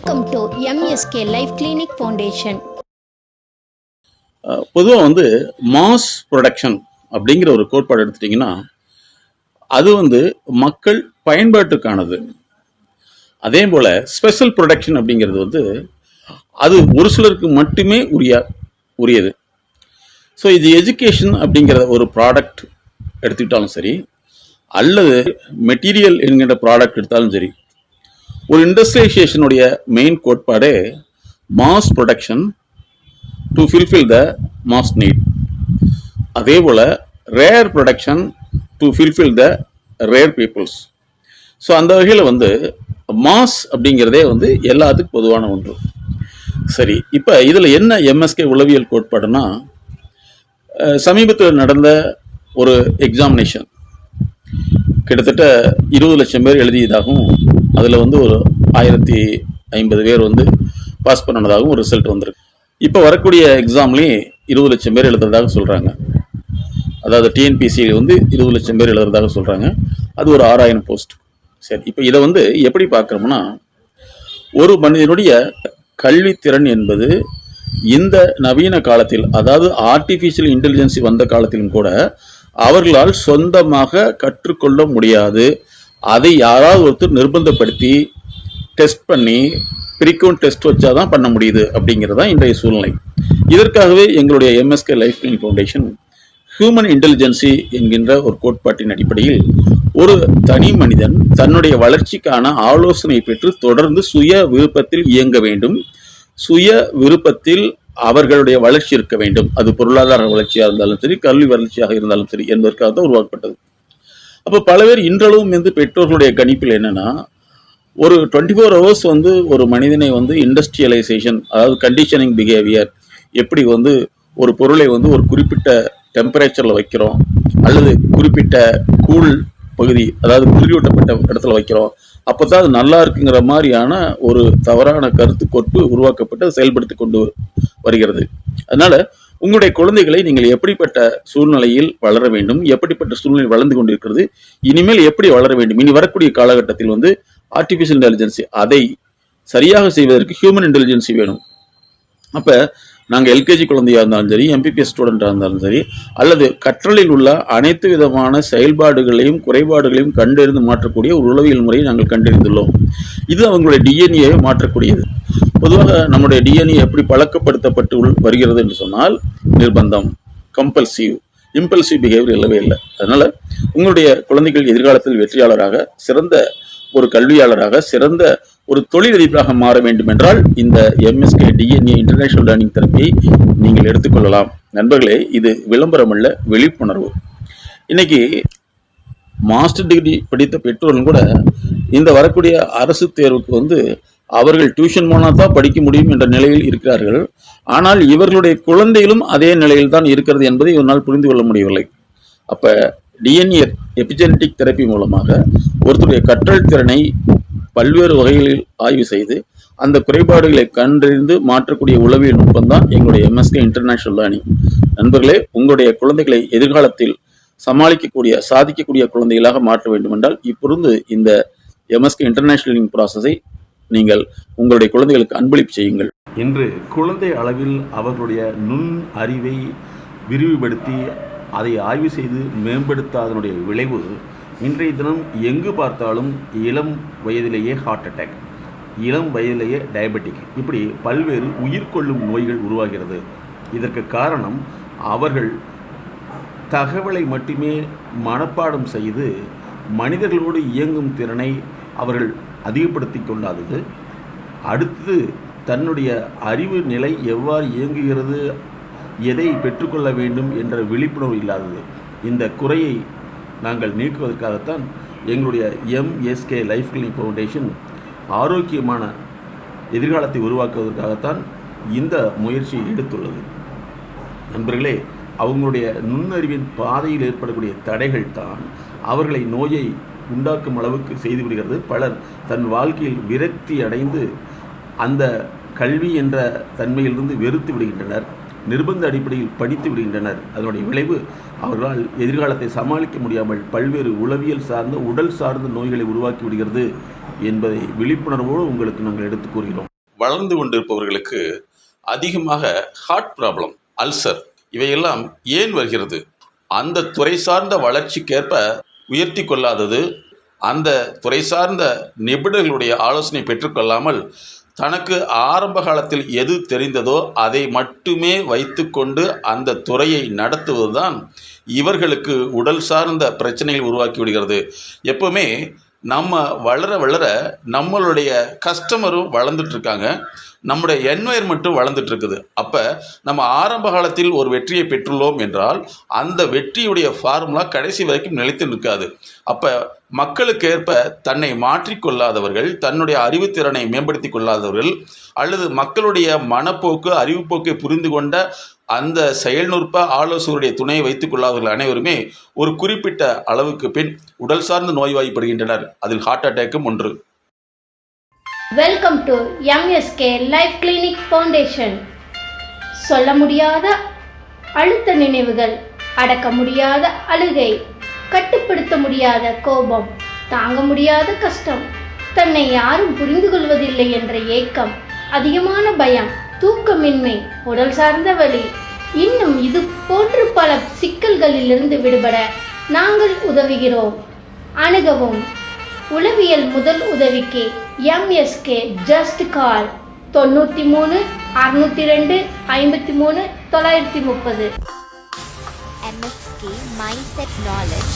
Welcome to MSK Life Clinic Foundation. பொதுவாக mass production அப்படிங்கிற ஒரு கோட்பாடு எடுத்துட்டிங்கன்னா அது மக்கள் பயன்பாட்டுக்கானது. அதே போல் ஸ்பெஷல் ப்ரொடக்ஷன் அப்படிங்கிறது அது ஒரு சிலருக்கு மட்டுமே உரியது. ஸோ இது எஜுகேஷன் அப்படிங்கிற ஒரு ப்ராடக்ட் எடுத்துக்கிட்டாலும் சரி, அல்லது மெட்டீரியல் என்கின்ற ப்ராடக்ட் எடுத்தாலும் சரி, ஒரு இண்டஸ்ட்ரியலைசேஷனுடைய மெயின் கோட்பாடே mass production to fulfil the mass need. அதே போல் rare production to fulfil the rare peoples. So அந்த வகையில் மாஸ் அப்படிங்கிறதே எல்லாத்துக்கும் பொதுவான ஒன்று. சரி, இப்போ இதில் என்ன எம்எஸ்கே உளவியல் கோட்பாடுனா, சமீபத்தில் நடந்த ஒரு எக்ஸாமினேஷன் கிட்டத்தட்ட 20 லட்சம் பேர் எழுதியதாகவும், அதில் ஒரு 1050 பேர் பாஸ் பண்ணதாகவும் ஒரு ரிசல்ட் வந்திருக்கு. இப்போ வரக்கூடிய எக்ஸாம்லேயும் 20 லட்சம் பேர் எழுதுறதாக சொல்கிறாங்க. அதாவது டிஎன்பிசியில் 20 லட்சம் பேர் எழுதுறதாக சொல்கிறாங்க. அது ஒரு 6000 போஸ்ட். சரி, இப்போ இதை எப்படி பார்க்குறோம்னா, ஒரு மனிதனுடைய கல்வித்திறன் என்பது இந்த நவீன காலத்தில், அதாவது ஆர்டிஃபிஷியல் இன்டெலிஜென்சி வந்த காலத்திலும் கூட அவர்களால் சொந்தமாக கற்றுக்கொள்ள முடியாது. அதை யாராவது ஒருத்தர் நிர்பந்தப்படுத்தி டெஸ்ட் பண்ணி ஃப்ரீக்வெண்ட் டெஸ்ட் வச்சாதான் பண்ண முடியுது அப்படிங்கிறது தான் இன்றைய சூழ்நிலை. இதற்காகவே எங்களுடைய MSK life clinic foundation human intelligence என்கின்ற ஒரு கோட்பாட்டின் அடிப்படையில் ஒரு தனி மனிதன் தன்னுடைய வளர்ச்சிக்கான ஆலோசனை பெற்று தொடர்ந்து சுய விருப்பத்தில் இயங்க வேண்டும். சுய விருப்பத்தில் அவர்களுடைய வளர்ச்சி இருக்க வேண்டும். அது பொருளாதார வளர்ச்சியாக இருந்தாலும் சரி, கல்வி வளர்ச்சியாக இருந்தாலும் சரி என்பதற்காக தான் உருவாக்கப்பட்டது. அப்போ பல பேர் இன்றளவும் பெற்றோர்களுடைய கணிப்பில் என்னன்னா, ஒரு 24 ஹவர்ஸ் ஒரு மனிதனை இண்டஸ்ட்ரியலைசேஷன், அதாவது கண்டிஷனிங் பிஹேவியர், எப்படி ஒரு பொருளை ஒரு குறிப்பிட்ட டெம்பரேச்சரில் வைக்கிறோம், அல்லது குறிப்பிட்ட கூல் பகுதி, அதாவது குளிரூட்டப்பட்ட இடத்துல வைக்கிறோம், அப்போ தான் அது நல்லா இருக்குங்கிற மாதிரியான ஒரு தவறான கருத்து கோட்பு உருவாக்கப்பட்டு செயல்படுத்தி கொண்டு வருகிறது. அதனால் உங்களுடைய குழந்தைகளை நீங்கள் எப்படிப்பட்ட சூழ்நிலையில் வளர வேண்டும், எப்படிப்பட்ட சூழ்நிலை வளர்ந்து கொண்டிருக்கிறது, இனிமேல் எப்படி வளர வேண்டும், இனி வரக்கூடிய காலகட்டத்தில் ஆர்டிஃபிஷியல் இன்டெலிஜென்சி அதை சரியாக செய்வதற்கு ஹியூமன் இன்டெலிஜென்சி வேணும். அப்போ நாங்கள் எல்கேஜி குழந்தையாக இருந்தாலும் சரி, எம்பிபிஎஸ் ஸ்டூடெண்ட்டாக இருந்தாலும் சரி, அல்லது கற்றலில் உள்ள அனைத்து விதமான செயல்பாடுகளையும் குறைபாடுகளையும் கண்டறிந்து மாற்றக்கூடிய ஒரு உளவியல் முறையை நாங்கள் கண்டறிந்துள்ளோம். இது அவங்களுடைய டிஎன்ஏவை மாற்றக்கூடியது. பொதுவாக நம்முடைய டிஎன்ஏ எப்படி பழக்கப்படுத்தப்பட்டு வருகிறது என்று சொன்னால், நிர்பந்தம், கம்பல்சிவ், இம்பல்சிவ் பிஹேவியர் இல்லவே இல்லை. அதனால் உங்களுடைய குழந்தைகள் எதிர்காலத்தில் வெற்றியாளராக, சிறந்த ஒரு கல்வியாளராக, சிறந்த ஒரு தொழிலதிபராக மாற வேண்டும் என்றால் இந்த எம்எஸ்கே டிஎன்ஏ இன்டர்நேஷனல் லேர்னிங் தெரப்பியை நீங்கள் எடுத்துக்கொள்ளலாம். நண்பர்களே, இது விளம்பரம் அல்ல, விழிப்புணர்வு. இன்னைக்கு மாஸ்டர் டிகிரி படித்த பெற்றோர்களும் கூட இந்த வரக்கூடிய அரசு தேர்வுக்கு அவர்கள் டியூஷன் போனால் தான் படிக்க முடியும் என்ற நிலையில் இருக்கிறார்கள். ஆனால் இவர்களுடைய குழந்தைகளும் அதே நிலையில் தான் இருக்கிறது என்பதை இவரால் புரிந்து கொள்ள முடியவில்லை. அப்போ டிஎன்ஏ எபிஜெனடிக் தெரப்பி மூலமாக ஒருத்தருடைய கற்றல் திறனை பல்வேறு வகைகளில் ஆய்வு செய்து அந்த குறைபாடுகளை கண்டறிந்து மாற்றக்கூடிய உளவியல் நுட்பம் தான் எங்களுடைய எம்எஸ்கே இன்டர்நேஷனல் லேர்னிங். நண்பர்களே, உங்களுடைய குழந்தைகளை எதிர்காலத்தில் சமாளிக்கக்கூடிய, சாதிக்கக்கூடிய குழந்தைகளாக மாற்ற வேண்டும் என்றால் இப்பொழுது இந்த எம்எஸ்கே இன்டர்நேஷனல் லேர்னிங் ப்ராசஸை நீங்கள் உங்களுடைய குழந்தைகளுக்கு அன்பளிப்பு செய்யுங்கள். இன்று குழந்தை அளவில் அவர்களுடைய நுண் அறிவை விரிவுபடுத்தி அதை ஆய்வு செய்து மேம்படுத்தாதனுடைய விளைவு இன்றைய தினம் எங்கு பார்த்தாலும் இளம் வயதிலேயே ஹார்ட் அட்டாக், இளம் வயதிலேயே டயபெட்டிக், இப்படி பல்வேறு உயிர்கொள்ளும் நோய்கள் உருவாகிறது. இதற்கு காரணம் அவர்கள் தகவலை மட்டுமே மனப்பாடம் செய்து மனிதர்களோடு இயங்கும் திறனை அவர்கள் அதிகப்படுத்தி கொண்டாதது. அடுத்து தன்னுடைய அறிவு நிலை எவ்வாறு இயங்குகிறது, எதை பெற்றுக்கொள்ள வேண்டும் என்ற விழிப்புணர்வு இல்லாதது. இந்த குறையை நாங்கள் நீக்குவதற்காகத்தான் எங்களுடைய எம்எஸ்கே லைஃப் கிளினிக் ஃபவுண்டேஷன் ஆரோக்கியமான எதிர்காலத்தை உருவாக்குவதற்காகத்தான் இந்த முயற்சியை எடுத்துள்ளது. நண்பர்களே, அவங்களுடைய நுண்ணறிவின் பாதையில் ஏற்படக்கூடிய தடைகள் தான் அவர்களை நோயை உண்டாக்கும் அளவுக்கு செய்துவிடுகிறது. பலர் தன் வாழ்க்கையில் விரக்தி அடைந்து அந்த கல்வி என்ற தன்மையிலிருந்து வெறுத்து விடுகின்றனர், நிர்பந்த அடிப்படையில் படித்து விடுகின்றனர். அதனுடைய விளைவு அவர்களால் எதிர்காலத்தை சமாளிக்க முடியாமல் பல்வேறு உளவியல் சார்ந்த, உடல் சார்ந்த நோய்களை உருவாக்கி விடுகிறது என்பதை விழிப்புணர்வோடு உங்களுக்கு நாங்கள் எடுத்துக் கூறுகிறோம். வளர்ந்து கொண்டிருப்பவர்களுக்கு அதிகமாக ஹார்ட் ப்ராப்ளம், அல்சர் இவையெல்லாம் ஏன் வருகிறது? அந்த துறை சார்ந்த வளர்ச்சிக்கேற்ப உயர்த்தி கொள்ளாதது, அந்த துறை சார்ந்த நிபுணர்களுடைய ஆலோசனை பெற்றுக்கொள்ளாமல் தனக்கு ஆரம்ப காலத்தில் எது தெரிந்ததோ அதை மட்டுமே வைத்துக்கொண்டு அந்த துறையை நடத்துவதுதான் இவர்களுக்கு உடல் சார்ந்த பிரச்சனைகள் உருவாக்கி விடுகிறது. எப்போவுமே நம்ம வளர வளர நம்மளுடைய கஸ்டமரும் வளர்ந்துட்டுருக்காங்க, நம்முடைய என்வாயர்மெண்ட்டும் வளர்ந்துட்டுருக்குது. அப்போ நம்ம ஆரம்ப காலத்தில் ஒரு வெற்றியை பெற்றுள்ளோம் என்றால் அந்த வெற்றியுடைய ஃபார்முலா கடைசி வரைக்கும் நிலைத்து நிற்காது. அப்போ மக்களுக்கேற்ப தன்னை மாற்றிக்கொள்ளாதவர்கள், தன்னுடைய அறிவுத்திறனை மேம்படுத்தி கொள்ளாதவர்கள், அல்லது மக்களுடைய மனப்போக்கு அறிவுப்போக்கை புரிந்து கொண்ட அந்த செயல்நுட்ப ஆலோசகருடைய துணையை வைத்துக் கொள்ளாதவர்கள் அனைவருமே ஒரு குறிப்பிட்ட அளவுக்கு பின் உடல் சார்ந்த நோய்வாய்ப்படுகின்றனர். அதில் ஹார்ட் அட்டாக்கும் ஒன்று. Welcome to MSK life clinic foundation. சொல்ல முடியாத அழுத்த நினைவுகள், அடக்க முடியாத அழுகை, கட்டுப்படுத்த முடியாத கோபம், தாங்க முடியாத கஷ்டம், தன்னை யாரும் புரிந்து கொள்வதில்லை என்ற ஏக்கம், அதிகமான பயம், தூக்கமின்மை, உடல் சார்ந்த வலி, இன்னும் இது போன்று பல சிக்கல்களிலிருந்து விடுபட நாங்கள் உதவுகிறோம். அணுகவும். உளவியல் முதல் உதவிக்கு MSK just call 93 602 53 930. MSK Mindset Knowledge